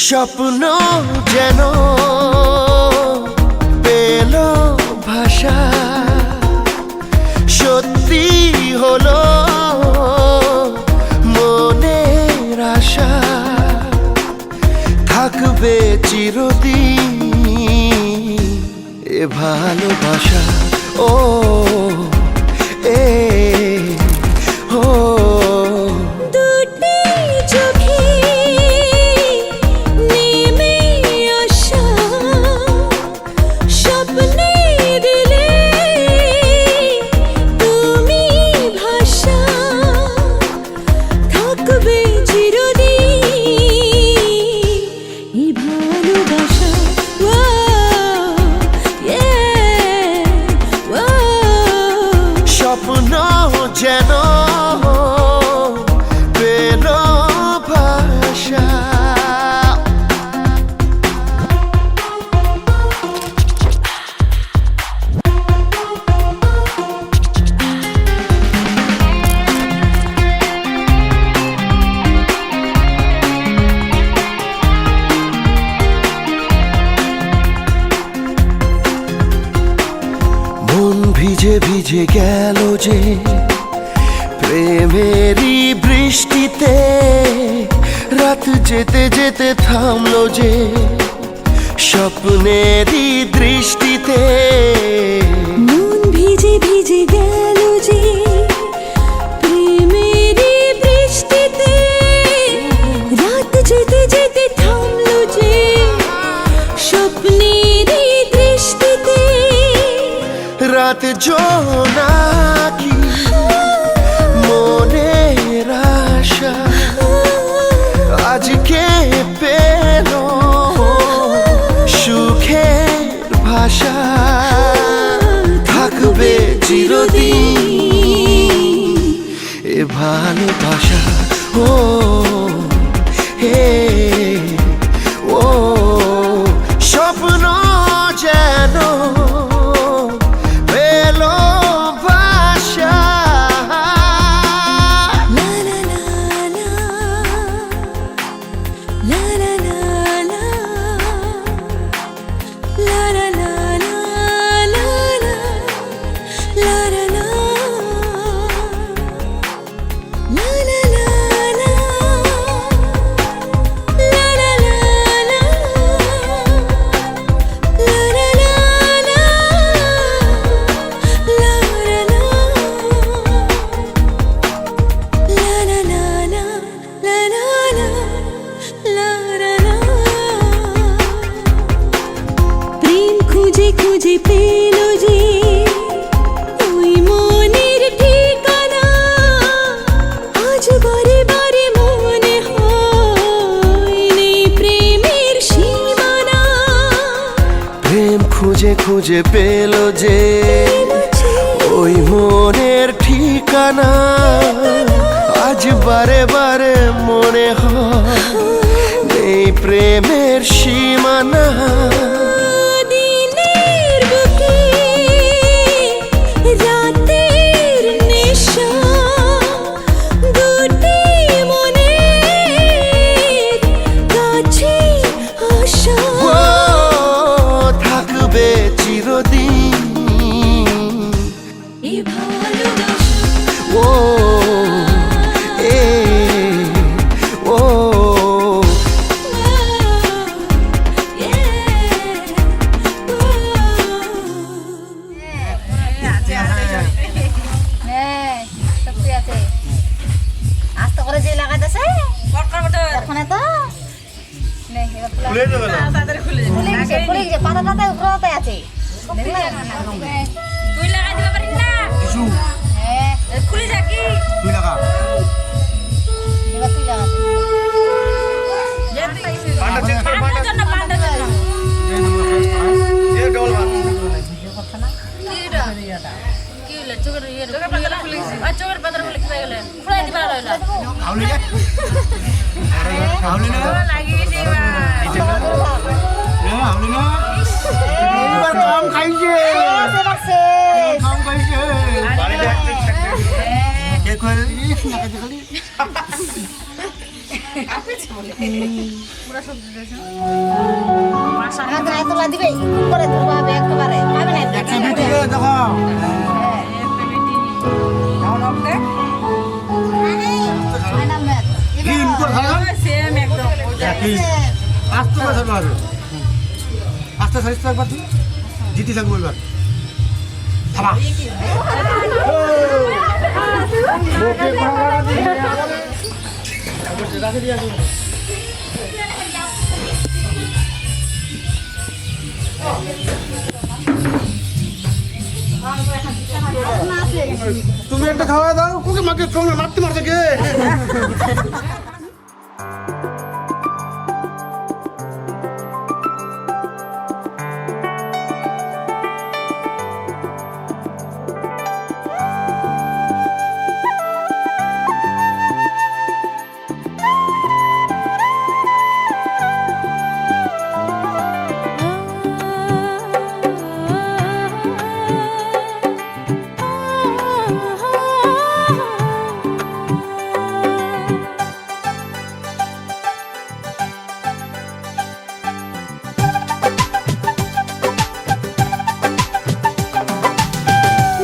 স্বপ্ন যেন পেল ভাষা, সত্যি হলো মনের আশা, থাকবে চিরদিন এ ভালোবাসা। ও এ ও স্বপ্ন যেন পেল ভাষা। মন ভিজে ভিজে গেল যে প্রেমেরই বৃষ্টিতে, রাত যেতে যেতে থামলো যে স্বপ্নেরই দৃষ্টিতে। মন ভিজে ভিজে গেল যে প্রেমেরই বৃষ্টিতে, রাত যেতে যেতে থামলো যে স্বপ্নেরই দৃষ্টিতে। রাত জোনাকি মনের আশা আজকে পেল সুখের ভাষা, থাকবে চিরদিন এ ভালোবাসা। ও হে ও স্বপ্ন যেন পেল ভাষা। লা লা লা লা, লা লা লা লা, লা লা লা লা, লা লা, লা লা লা, লা লা লা লা, লা লা লা লা, লা লা লা লা, লা লা লা, লা লা লা লা, লা লা লা, লা লা লা। প্রেম খুঁজে খুঁজে পেল যে ওই মনের ঠিকানা, আজ বারে বারে মনে হয় নেই প্রেমের সীমানা। প্রেম খুঁজে খুঁজে পেল যে ওই মনের ঠিকানা, আজ বারে বারে মনে হয় নেই প্রেমের সীমানা। দিনের বুকে রাতের নেশা, দুটি মনের কাছে আসা। ও থাকবে চিরদিন এ ভালোবাসা। ও এ ও আস্তে করে যে লাগাইতেছে ওখানে তো খুলে গেছে, পাতা টাতা উপরে আছে। তুই লাগাই দিতে পারিস না? হ্যাঁ, খুলে যা কি? এবার তুই লাগাবি। পান্ডার জন্য পান্ডার জন্য। ভিডিও করছে না? কি হলো? চোখের পাতা খুলে গেছে। আর চোখের পাতা খুলে গেছে গেলে। খুলে দিবা রইলো। লাগি গেছে এবার। এবার কাম খাইছে শেষ। কাম খাইছে হ্যাঁ। কে কইলি না কাজে খালি পুরা সবজি দিয়েছে আমাদের এতলা দিবে একটু করে ধরবো হবে একেবারে পাবে না দেখো হিম করে ধরো সেম একদম একই আস্তে করে ধরো হবে আস্তে সারিস একবার তুই জিতি থাকবো এবার থামা তুমি একটা খাওয়া দাও ওকে মাকে কমে মারতে মারছে কে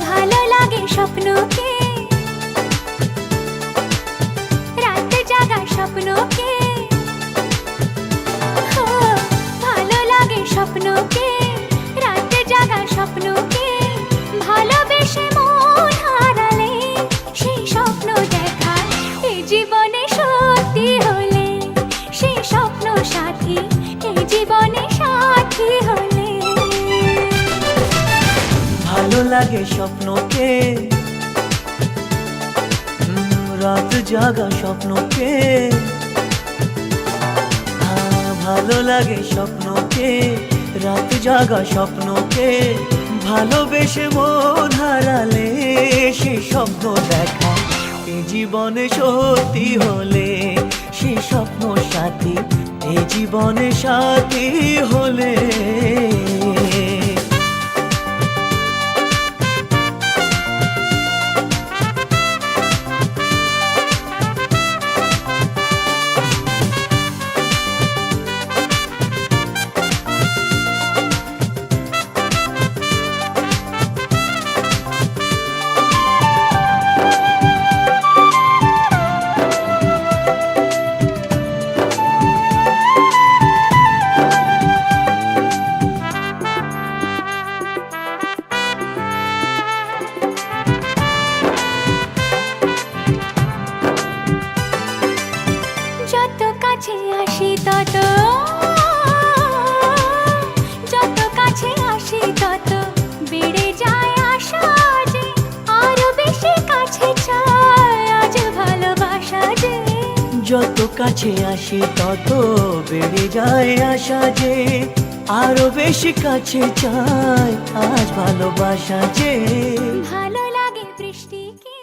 ভালো লাগে স্বপ্নকে রাত জাগা স্বপ্নকে ও, ভালো লাগে স্বপ্নকে রাত জাগা স্বপ্নকে ভালোবেসে মন হারালে সেই স্বপ্ন দেখা এই জীবনে সত্যি হলে সেই স্বপ্ন সাথী এই জীবনে সাথী হলে ভালো লাগে স্বপ্নকে রাত জাগা স্বপ্নকে ভালো লাগে স্বপ্নকে রাত জাগা স্বপ্নকে ভালোবেসে মন হারালে সে স্বপ্ন দেখা এ জীবনে সত্যি হলে সে স্বপ্ন সাথী এ জীবনে সাথী হলে যত কাছে আসি তত যত কাছে আসি তত বেড়ে যায় আশা যে আরো বেশি কাছে চাই আজ ভালোবাসা যে যত কাছে আসি তত বেড়ে যায় আশা যে আরো বেশি কাছে চাই আজ ভালোবাসা যে ভালো লাগে বৃষ্টিকে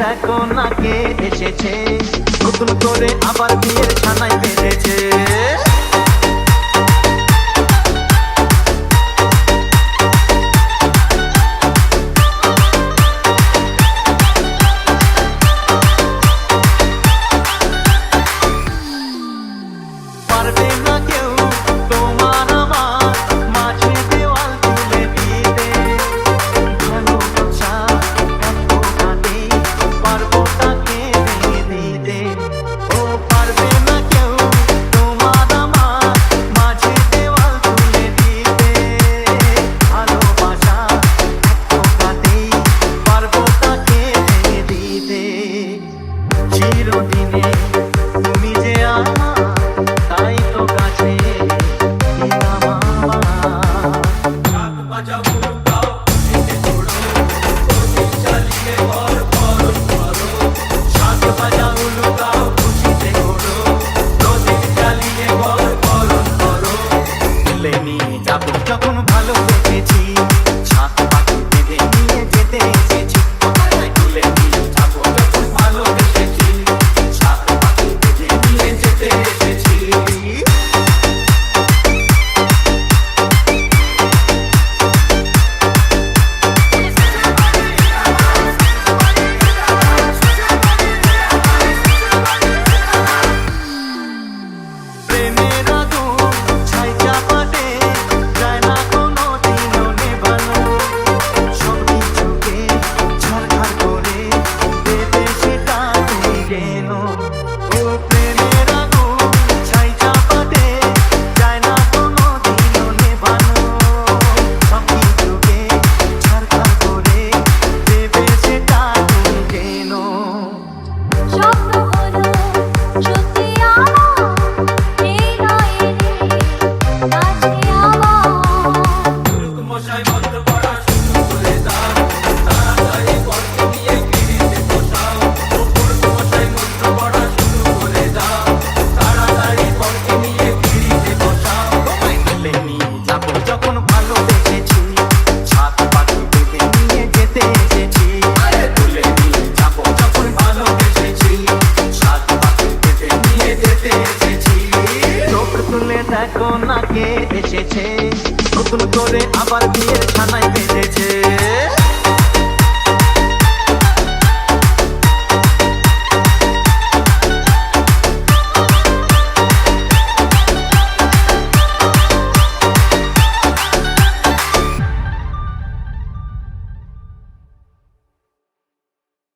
দেখো না কে এসেছে, নতুন করে আবার বিয়ের ছানায় বেঁধেছে।